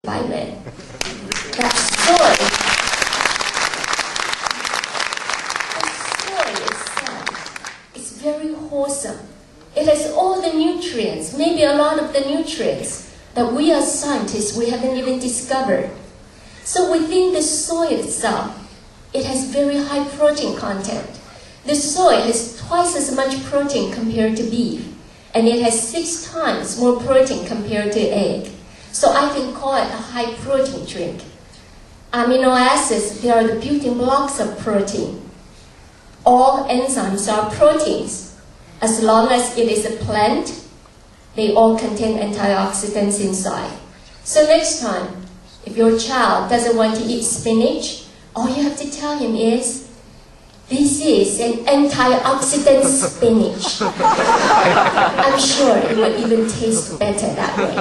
by man. That soil itself is very wholesome. It has all the nutrients, maybe a lot of the nutrients that we as scientists, we haven't even discovered. So within the soil itself, it has very high protein content. The soy has twice as much protein compared to beef, and it has 6 times more protein compared to egg. So I can call it a high protein drink. Amino acids, they are the building blocks of protein. All enzymes are proteins. As long as it is a plant, they all contain antioxidants inside. So next time, if your child doesn't want to eat spinach, all you have to tell him is, this is an antioxidant spinach. I'm sure it will even taste better that way.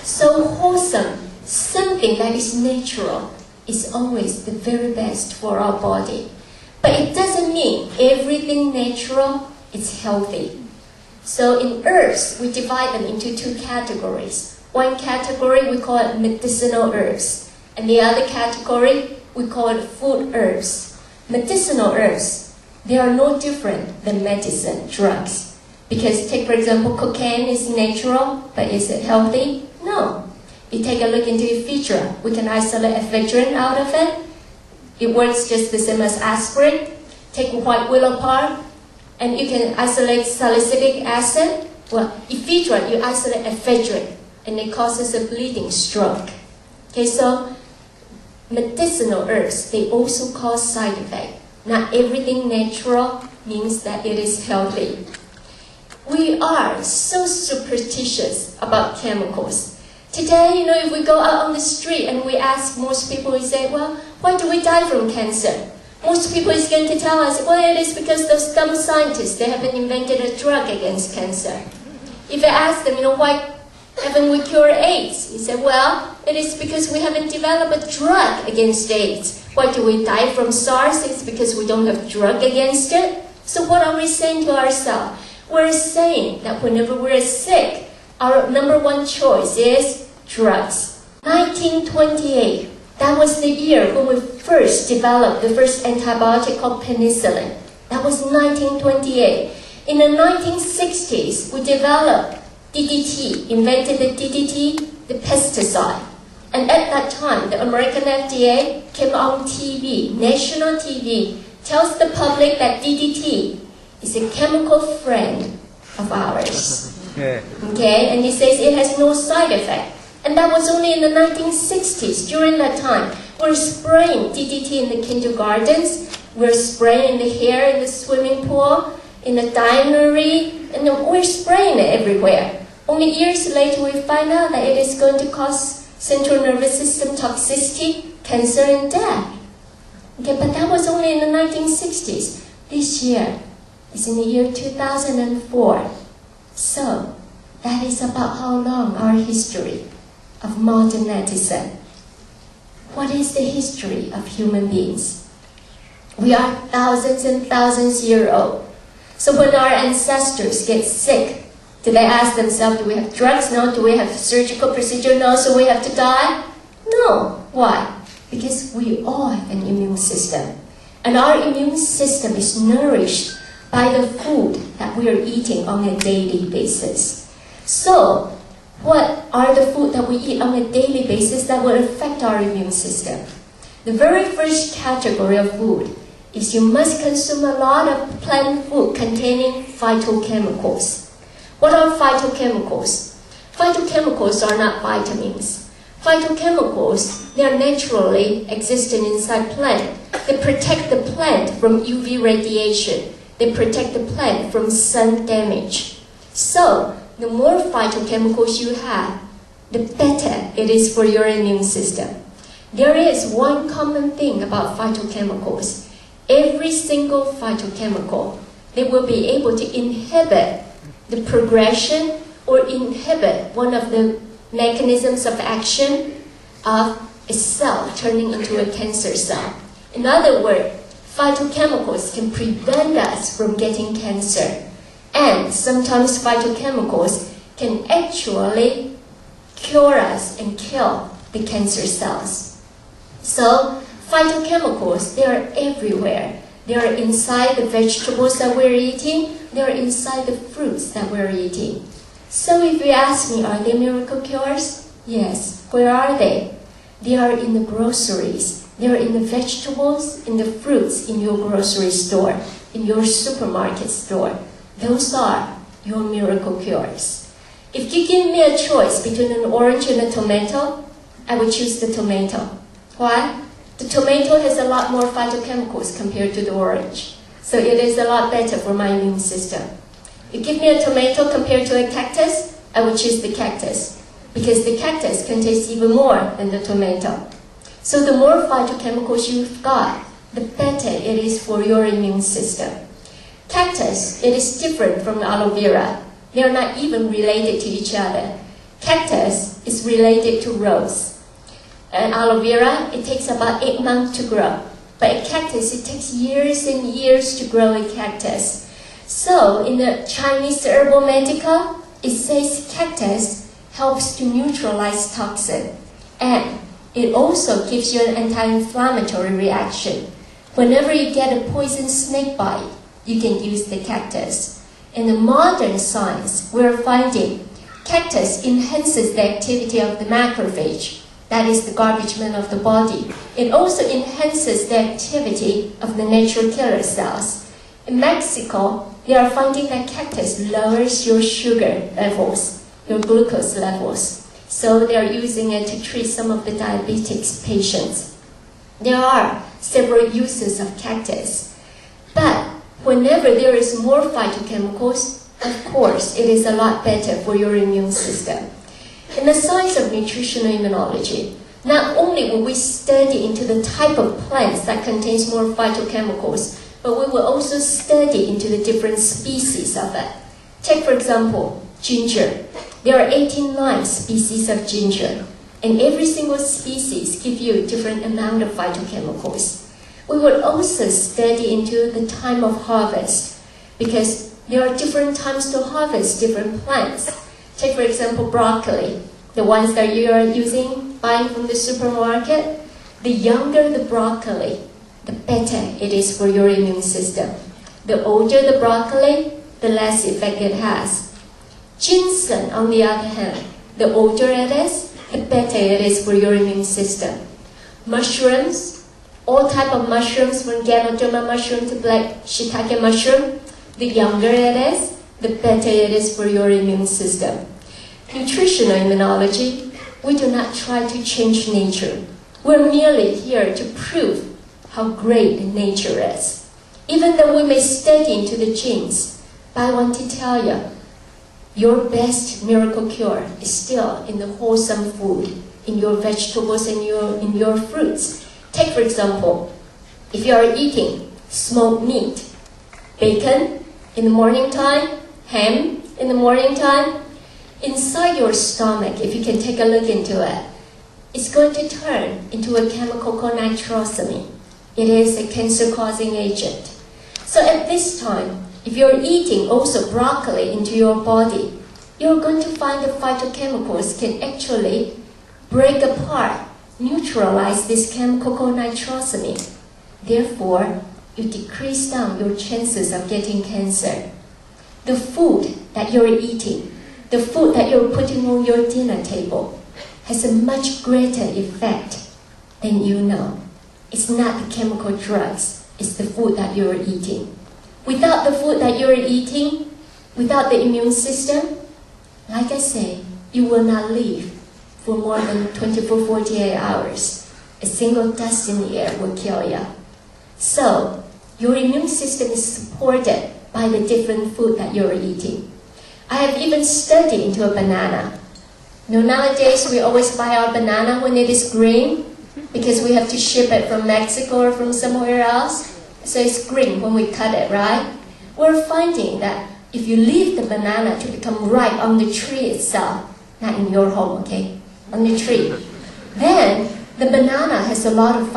So wholesome, something that is natural, is always the very best for our body. But it doesn't mean everything natural is healthy. So in herbs, we divide them into 2 categories. One category we call it medicinal herbs, and the other category we call it food herbs. Medicinal herbs, they are no different than medicine, drugs. Because take for example, cocaine is natural, but is it healthy? No. You take a look into ephedra, we can isolate ephedrine out of it. It works just the same as aspirin. Take white willow bark, and you can isolate salicylic acid. Well, ephedra, you isolate ephedrine, and it causes a bleeding stroke. Okay, so medicinal herbs, they also cause side effects. Not everything natural means that it is healthy. We are so superstitious about chemicals. Today, if we go out on the street and we ask most people, we say, well, why do we die from cancer? Most people is going to tell us, well, it is because those dumb scientists, they haven't invented a drug against cancer. If I ask them, why haven't we cured AIDS? He said, well, it is because we haven't developed a drug against AIDS. Why do we die from SARS? It's because we don't have a drug against it. So what are we saying to ourselves? We're saying that whenever we're sick, our number one choice is drugs. 1928, that was the year when we first developed the first antibiotic called penicillin. That was 1928. In the 1960s, we developed DDT, invented the DDT, the pesticide. And at that time, the American FDA came on TV, national TV, tells the public that DDT is a chemical friend of ours. Okay, and he says it has no side effect. And that was only in the 1960s. During that time, we're spraying DDT in the kindergartens, we're spraying the hair in the swimming pool, in the dinery, and we're spraying it everywhere. Only years later, we find out that it is going to cause central nervous system toxicity, cancer, and death. Okay, but that was only in the 1960s. This year is in the year 2004. So, that is about how long our history of modern medicine. What is the history of human beings? We are thousands and thousands years old. So when our ancestors get sick, do they ask themselves, do we have drugs? No. Do we have surgical procedure? No. So we have to die? No. Why? Because we all have an immune system. And our immune system is nourished by the food that we are eating on a daily basis. So, what are the food that we eat on a daily basis that will affect our immune system? The very first category of food is you must consume a lot of plant food containing phytochemicals. What are phytochemicals? Phytochemicals are not vitamins. Phytochemicals, they are naturally existing inside plant. They protect the plant from UV radiation. They protect the plant from sun damage. So, the more phytochemicals you have, the better it is for your immune system. There is one common thing about phytochemicals. Every single phytochemical, they will be able to inhibit the progression or inhibit one of the mechanisms of action of a cell turning into a cancer cell. In other words, phytochemicals can prevent us from getting cancer. And sometimes phytochemicals can actually cure us and kill the cancer cells. So phytochemicals, they are everywhere. They are inside the vegetables that we're eating. They are inside the fruits that we're eating. So if you ask me, are they miracle cures? Yes. Where are they? They are in the groceries. They are in the vegetables, in the fruits in your grocery store, in your supermarket store. Those are your miracle cures. If you give me a choice between an orange and a tomato, I would choose the tomato. Why? The tomato has a lot more phytochemicals compared to the orange. So it is a lot better for my immune system. You give me a tomato compared to a cactus, I would choose the cactus, because the cactus contains even more than the tomato. So the more phytochemicals you've got, the better it is for your immune system. Cactus, it is different from aloe vera. They are not even related to each other. Cactus is related to rose. And aloe vera, it takes about 8 months to grow. But a cactus, it takes years and years to grow a cactus. So in the Chinese herbal medical, it says cactus helps to neutralize toxin. And it also gives you an anti-inflammatory reaction. Whenever you get a poison snake bite, you can use the cactus. In the modern science, we're finding cactus enhances the activity of the macrophage. That is the garbage man of the body. It also enhances the activity of the natural killer cells. In Mexico, they are finding that cactus lowers your sugar levels, your glucose levels. So they are using it to treat some of the diabetes patients. There are several uses of cactus. But whenever there is more phytochemicals, of course, it is a lot better for your immune system. In the science of nutritional immunology, not only will we study into the type of plants that contains more phytochemicals, but we will also study into the different species of it. Take, for example, ginger. There are 89 species of ginger, and every single species gives you a different amount of phytochemicals. We will also study into the time of harvest, because there are different times to harvest different plants. Take, for example, broccoli, the ones that you are buying from the supermarket. The younger the broccoli, the better it is for your immune system. The older the broccoli, the less effect it has. Ginseng, on the other hand, the older it is, the better it is for your immune system. Mushrooms, all type of mushrooms, from Ganoderma mushroom to black shiitake mushroom, the younger it is, the better it is for your immune system. Nutritional immunology, we do not try to change nature. We're merely here to prove how great nature is. Even though we may study into the genes, but I want to tell you, your best miracle cure is still in the wholesome food, in your vegetables and in your fruits. Take, for example, if you are eating smoked meat, bacon in the morning time, ham in the morning time, inside your stomach, if you can take a look into it, it's going to turn into a chemical called nitrosamine. It is a cancer-causing agent. So at this time, if you're eating also broccoli into your body, you're going to find the phytochemicals can actually break apart, neutralize this chemical called nitrosamine. Therefore, you decrease down your chances of getting cancer. The food that you're eating, the food that you're putting on your dinner table, has a much greater effect than you know. It's not the chemical drugs, it's the food that you're eating. Without the food that you're eating, without the immune system, like I say, you will not live for more than 24-48 hours. A single dust in the air will kill you. So, your immune system is supported by the different food that you're eating. I have even studied into a banana. You know, nowadays we always buy our banana when it is green, because we have to ship it from Mexico or from somewhere else. So it's green when we cut it, right? We're finding that if you leave the banana to become ripe on the tree itself, not in your home, okay, on the tree, then the banana has a lot of